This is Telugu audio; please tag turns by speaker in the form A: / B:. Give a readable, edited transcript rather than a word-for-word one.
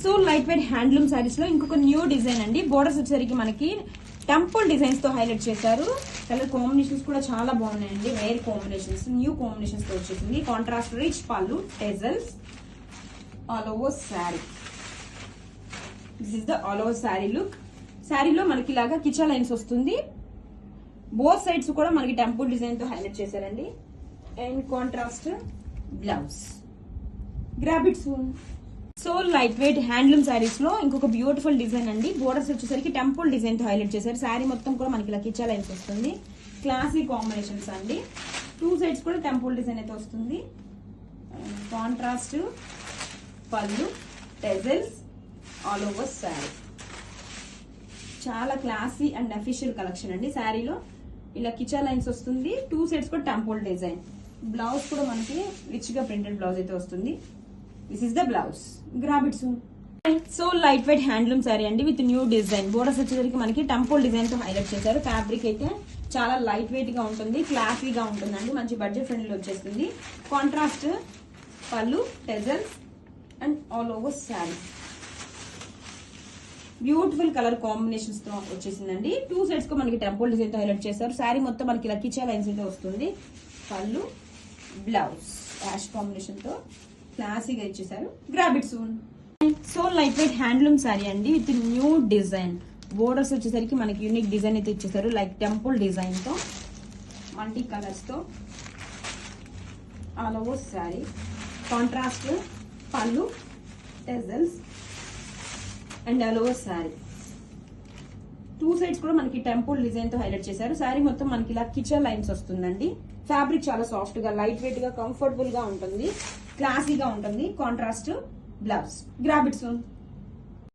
A: So light weight handloom saris లో ఇంకొక న్యూ డిజైన్ అండి. బోర్డర్స్ వచ్చేసరికి మనకి టెంపుల్ డిజైన్స్ తో హైలైట్ చేశారు. కలర్ కాంబినేషన్స్ కూడా చాలా బాగున్నాయండి. రేర్ కాంబినేషన్స్, న్యూ కాంబినేషన్స్ తో వచ్చేసింది. కాంట్రాస్ట్ రిచ్ పళ్ళు, టెజల్స్, all over sari. This is the all over sari look. శారీలో మనకి ఇలాగా కిచా లైన్స్ వస్తుంది. బోత్ సైడ్స్ కూడా మనకి టెంపుల్ డిజైన్ తో హైలైట్ చేశారండి. And contrast blouse. Grab it soon. So light weight handloom saris లో ఇంకొక బ్యూటిఫుల్ డిజైన్ అండి. బోర్డర్స్ వచ్చేసరికి టెంపుల్ డిజైన్ తో హైలైట్ చేశారు. శారీ మొత్తం కూడా మనకి ఇలా కిచా లైన్స్ వస్తుంది. క్లాసిక్ కాంబినేషన్స్ అండి. టూ సైడ్స్ కూడా టెంపుల్ డిజైన్ అయితే వస్తుంది. కాంట్రాస్ట్ పళ్ళు, టెజల్స్, ఆల్ ఓవర్ శారీ. చాలా క్లాసీ అండ్ అఫీషియల్ కలెక్షన్ అండి. శారీలో ఇలా కిచా లైన్స్ వస్తుంది. టూ సైడ్స్ కూడా టెంపుల్ డిజైన్. బ్లౌజ్ కూడా మనకి రిచ్ గా ప్రింటెడ్ బ్లౌజ్ అయితే వస్తుంది. This is the blouse. Grab it soon. So light weight handloom sorry అండి విత్ న్యూ డిజైన్. బోర్డర్స్ వచ్చేసరికి మనకి టెంపుల్ డిజైన్ తో హైలైట్ చేశారు. ఫ్యాబ్రిక్ అయితే చాలా లైట్ వెయిట్ గా ఉంటుంది, క్లాసీగా ఉంటుందండి. మంచి బడ్జెట్ ఫ్రెండ్లీ వచ్చేస్తుంది. కాంట్రాస్ట్ పళ్ళు, టెజల్స్ and all over sari. Beautiful colour combinations తో వచ్చేసిందండి. టూ సైడ్స్ కు మనకి టెంపుల్ డిజైన్ తో హైలైట్ చేశారు. శారీ మొత్తం మనకి ఇలా కిచా లైన్స్ అయితే వస్తుంది. పళ్ళు, బ్లౌజ్ యాష్ కాంబినేషన్ తో క్లాసీగా ఇచ్చేసారు. Grab it soon. So light weight handloom sorry అండి విత్ న్యూ డిజైన్. బోర్డర్స్ వచ్చేసరికి మనకి యూనిక్ డిజైన్ అయితే ఇచ్చేసారు. లైక్ టెంపుల్ డిజైన్ తో, మల్టీ కలర్స్ తో, ఆల్ ఓవర్ శారీ. కాంట్రాస్ట్ పళ్ళు, టెజల్స్ and all over sari. Two sides కూడా మనకి టెంపుల్ డిజైన్ తో హైలైట్ చేశారు. శారీ మొత్తం మనకి ఇలా కిచన్ లైన్స్ వస్తుందండి. ఫ్యాబ్రిక్ చాలా సాఫ్ట్ గా, లైట్ వెయిట్ గా, కంఫర్టబుల్ గా ఉంటుంది, క్లాసీగా ఉంటుంది. Contrast blouse. Grab it soon.